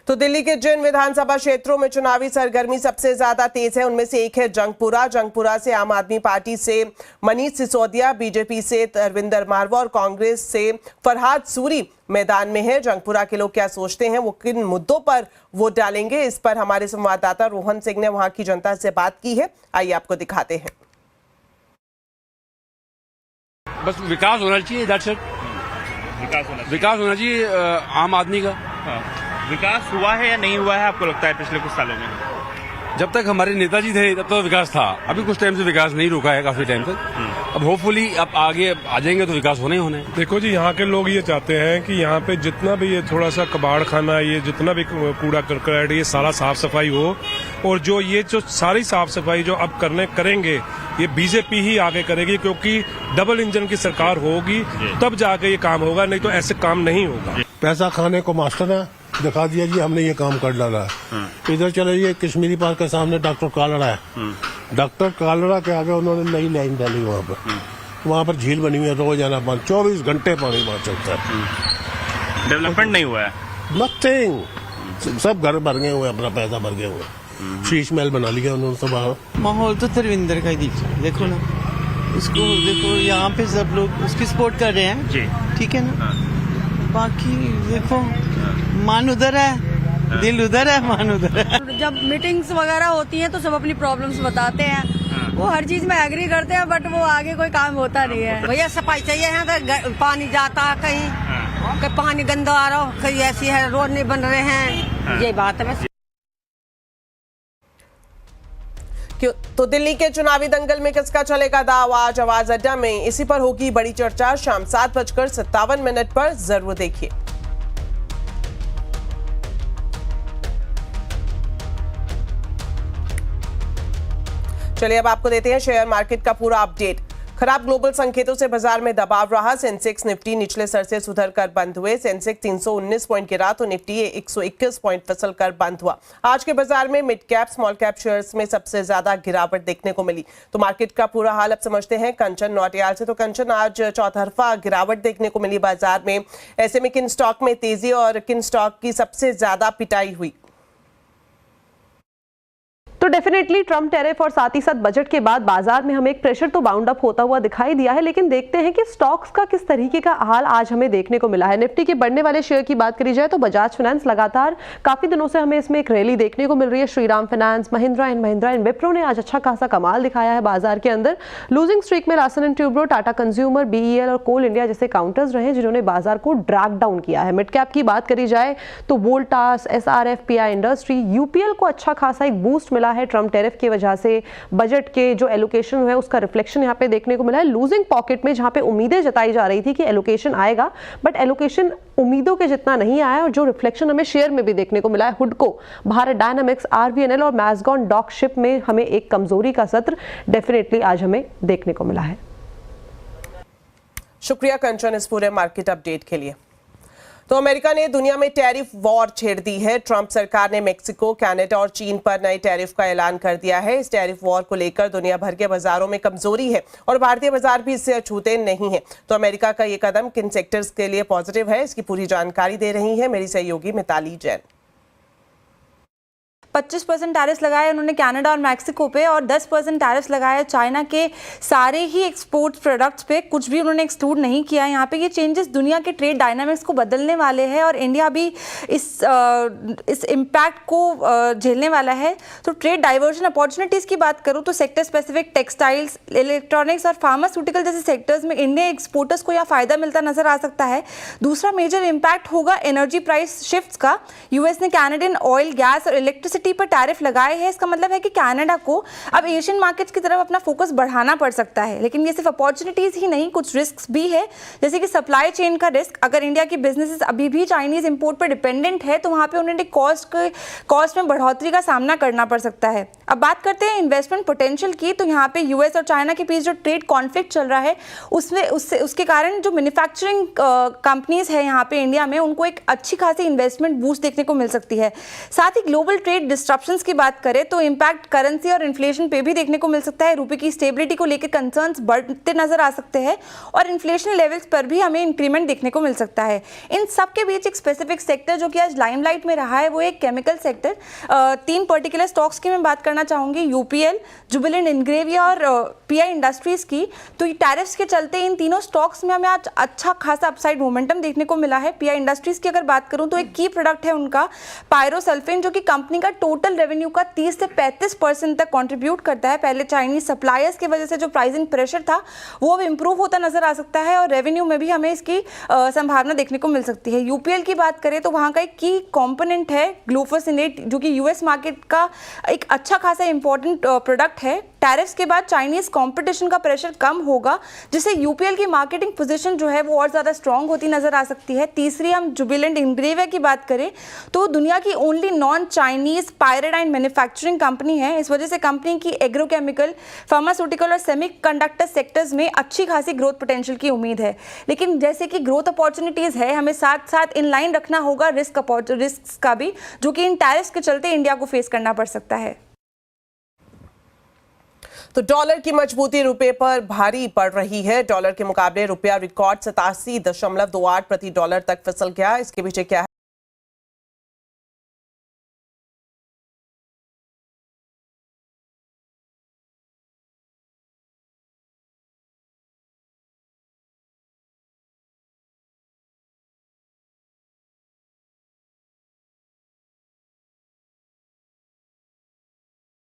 तो दिल्ली के जिन विधानसभा क्षेत्रों में चुनावी सरगर्मी सबसे ज्यादा तेज है उनमें से एक है जंगपुरा। जंगपुरा से आम आदमी पार्टी से मनीष सिसोदिया, बीजेपी से तरविंदर मारवा और कांग्रेस से फरहाद सूरी मैदान में है। जंगपुरा के लोग क्या सोचते हैं, वो किन मुद्दों पर वोट डालेंगे, इस पर हमारे संवाददाता रोहन सिंह ने वहां की जनता से बात की है। आइए आपको दिखाते हैं। बस विकास होना चाहिए, विकास होना चाहिए आम आदमी का। विकास हुआ है या नहीं हुआ है आपको लगता है पिछले कुछ सालों में? जब तक हमारे नेताजी थे तब तो विकास था, अभी कुछ टाइम से विकास नहीं रुका है, काफी टाइम तक। अब होपफुली अब आगे आ जाएंगे तो विकास होने ही होने। देखो जी, यहाँ के लोग ये चाहते हैं कि यहाँ पे जितना भी ये थोड़ा सा कबाड़ खाना, ये जितना भी कूड़ा करकट, ये सारा साफ सफाई हो, और जो सारी साफ सफाई जो अब करेंगे ये बीजेपी ही आगे करेगी, क्योंकि डबल इंजन की सरकार होगी तब जाके ये काम होगा, नहीं तो ऐसे काम नहीं होगा। पैसा खाने को मास्टर है, दिखा दिया जी हमने ये काम कर डाला है। इधर चले ये कश्मीरी पार्क के सामने डॉक्टर कालड़ा है, डॉक्टर कालड़ा के आगे उन्होंने नई लाइन डाली वहाँ पर झील बनी हुई है, रोजाना 24 घंटे पानी वहाँ चलता है। डेवलपमेंट नहीं हुआ है, नथिंग, सब घर भर गए हुए, अपना पैसा भर गए हुए, शीश महल बना लिया उन्होंने सब। माहौल तो तरविंदर का ही दीजिए, देखो ना उसको, देखो यहाँ पे सब लोग उसकी सपोर्ट कर रहे हैं जी, ठीक है ना। बाकी देखो मान उधर है, दिल उधर है, मान उधर है। जब मीटिंग्स वगैरह होती हैं तो सब अपनी प्रॉब्लम्स बताते हैं, वो हर चीज में एग्री करते हैं, बट वो आगे कोई काम होता नहीं है। भैया सफाई चाहिए है, तो पानी जाता है कहीं पानी गंदा आ रहा, कहीं ऐसी है, रोड नहीं बन रहे हैं, ये बात है बस। तो दिल्ली के चुनावी दंगल में किसका चलेगा दाव आज आवाज अड्डा में, इसी पर होगी बड़ी चर्चा। शाम 7:57 पर जरूर देखिए। चलिए अब आपको देते हैं शेयर मार्केट का पूरा अपडेट। खराब ग्लोबल संकेतों से बाजार में दबाव रहा। सेंसेक्स निफ्टी निचले स्तर से सुधर कर बंद हुए। सेंसेक्स 319 पॉइंट गिरा तो निफ्टी 121 पॉइंट फिसल कर बंद हुआ। आज के बाजार में mid cap small cap shares में सबसे ज्यादा गिरावट देखने को मिली। तो मार्केट का पूरा हाल अब समझते हैं कंचन नौटियाल से। तो कंचन, आज चौतरफा गिरावट देखने को मिली बाजार में, ऐसे में किन स्टॉक में तेजी और किन स्टॉक की सबसे ज्यादा पिटाई हुई? तो डेफिनेटली ट्रम्प टैरिफ और साथ ही साथ बजट के बाद बाजार में हमें एक प्रेशर तो बाउंड अप होता हुआ दिखाई दिया है, लेकिन देखते हैं कि स्टॉक्स का किस तरीके का हाल आज हमें देखने को मिला है। निफ्टी के बढ़ने वाले शेयर की बात करी जाए तो बजाज फाइनेंस लगातार काफी दिनों से हमें इसमें एक रैली देखने को मिल रही है। श्रीराम फाइनेंस, महिंद्रा एंड विप्रो ने आज अच्छा खासा कमाल दिखाया है बाजार के अंदर। लूजिंग स्ट्रीक में Larsen and Toubro, Tata consumer, BEL और कोल इंडिया जैसे काउंटर्स रहे जिन्होंने बाजार को ड्रैग डाउन किया है। मिड कैप की बात करी जाए तो Voltas, SRF, pi industry, UPL को अच्छा खासा एक बूस्ट मिला है ट्रम्प टैरिफ की वजह से। बजट के जो एलोकेशन है उसका रिफ्लेक्शन यहाँ पे देखने को मिला है। लूजिंग पॉकेट में जहां पे उम्मीदें जताई जा रही थी कि एलोकेशन आएगा, बट एलोकेशन उम्मीदों के जितना नहीं आया, और जो रिफ्लेक्शन हमें शेयर में भी देखने को मिला है। हुडको, भारत डायनामिक्स, आरवीएनएल और मैसगॉन डॉकशिप में हमें एक कमजोरी का सत्र डेफिनेटली आज हमें देखने को मिला है। शुक्रिया कंचन इस पूरे मार्केट अपडेट के लिए। तो अमेरिका ने दुनिया में टैरिफ वॉर छेड़ दी है। ट्रंप सरकार ने मेक्सिको, कनाडा और चीन पर नए टैरिफ का ऐलान कर दिया है। इस टैरिफ वॉर को लेकर दुनिया भर के बाजारों में कमजोरी है और भारतीय बाजार भी इससे अछूते नहीं है। तो अमेरिका का ये कदम किन सेक्टर्स के लिए पॉजिटिव है, इसकी पूरी जानकारी दे रही है मेरी सहयोगी मिताली जैन। 25% टैरिफ लगाए उन्होंने कनाडा और मैक्सिको पे, और 10% टैरिफ लगाए चाइना के सारे ही एक्सपोर्ट प्रोडक्ट्स पे, कुछ भी उन्होंने एक्सक्लूड नहीं किया। यहाँ पे ये चेंजेस दुनिया के ट्रेड डायनामिक्स को बदलने वाले हैं और इंडिया भी इस इम्पैक्ट को झेलने वाला है। तो ट्रेड डाइवर्जन अपॉर्चुनिटीज़ की बात करूँ तो सेक्टर स्पेसिफिक टेक्सटाइल्स, इलेक्ट्रॉनिक्स और फार्मास्यूटिकल जैसे सेक्टर्स में इंडियन एक्सपोर्टर्स को यह फायदा मिलता नजर आ सकता है। दूसरा मेजर इम्पैक्ट होगा एनर्जी प्राइस शिफ्ट्स का। यूएस ने कैनेडियन ऑयल, गैस और इलेक्ट्रिसिटी पर टैरिफ लगाए हैं। इसका मतलब है कि कनाडा को अब एशियन मार्केट्स की तरफ अपना फोकस बढ़ाना पड़ सकता है। लेकिन ये सिर्फ अपॉर्चुनिटीज ही नहीं, कुछ रिस्क्स भी है, जैसे कि सप्लाई चेन का रिस्क। अगर इंडिया की बिजनेसेस अभी भी चाइनीज इंपोर्ट पर डिपेंडेंट है तो वहां पे उन्हें कॉस्ट में बढ़ोतरी का सामना करना पड़ सकता है। अब बात करते हैं इन्वेस्टमेंट पोटेंशियल की। तो यहाँ पे यूएस और चाइना के बीच जो ट्रेड कॉन्फ्लिक्ट चल रहा है उसके कारण जो मैन्युफैक्चरिंग कंपनीज है यहाँ पे इंडिया में, उनको एक अच्छी खासी इन्वेस्टमेंट बूस्ट देखने को मिल सकती है। साथ ही ग्लोबल ट्रेड डिस्ट्रप्शंस की बात करें तो इम्पैक्ट करेंसी और इन्फ्लेशन पे भी देखने को मिल सकता है। रुपए की स्टेबिलिटी को लेकर कंसर्न्स बढ़ते नजर आ सकते हैं और इन्फ्लेशन लेवल्स पर भी हमें इंक्रीमेंट देखने को मिल सकता है। इन सब के बीच एक स्पेसिफिक सेक्टर जो कि आज लाइमलाइट में रहा है वो एक केमिकल सेक्टर। 3 पर्टिकुलर स्टॉक्स की मैं बात करना चाहूंगी, यूपीएल, जुबिलेंट इंग्रेविया और पीआई इंडस्ट्रीज की। तो ये टैरिफ्स के चलते इन तीनों स्टॉक्स में हमें आज अच्छा खासा अपसाइड मोमेंटम देखने को मिला है। पीआई इंडस्ट्रीज की अगर बात करूं तो एक की प्रोडक्ट है उनका पायरोसल्फेन, जो कि कंपनी का टोटल रेवेन्यू का 30 से 35% तक कंट्रीब्यूट करता है। पहले चाइनीज सप्लायर्स की वजह से जो प्राइसिंग प्रेशर था वो अब इंप्रूव होता नजर आ सकता है और रेवेन्यू में भी हमें इसकी संभावना देखने को मिल सकती है। यूपीएल की बात करें तो वहां का एक की कंपोनेंट है ग्लूफोसिनेट, जो कि यूएस मार्केट का एक अच्छा खासा इंपॉर्टेंट प्रोडक्ट है। टैरिफ्स के बाद चाइनीज कंपटीशन का प्रेशर कम होगा, जिससे यूपीएल की मार्केटिंग पोजीशन जो है वो और ज्यादा स्ट्रांग होती नजर आ सकती है। तीसरी हम जुबिलेंट इंग्रेविया की बात करें तो दुनिया की only non Chinese pyridine manufacturing company है। इस वजह से कंपनी की एग्रोकेमिकल, फार्मास्यूटिकल और सेमीकंडक्टर सेक्टर्स में अच्छी खासी ग्रोथ पोटेंशियल की उम्मीद है। लेकिन जैसे कि ग्रोथ अपॉर्चुनिटीज है, हमें साथ साथ इन लाइन रखना होगा रिस्क का भी, जो कि इन टैरिफ्स के चलते इंडिया को फेस करना पड़ सकता है। तो डॉलर की मजबूती रुपए पर भारी पड़ रही है। डॉलर के मुकाबले रुपया रिकॉर्ड 87.28 प्रति डॉलर तक फिसल गया। इसके पीछे क्या है?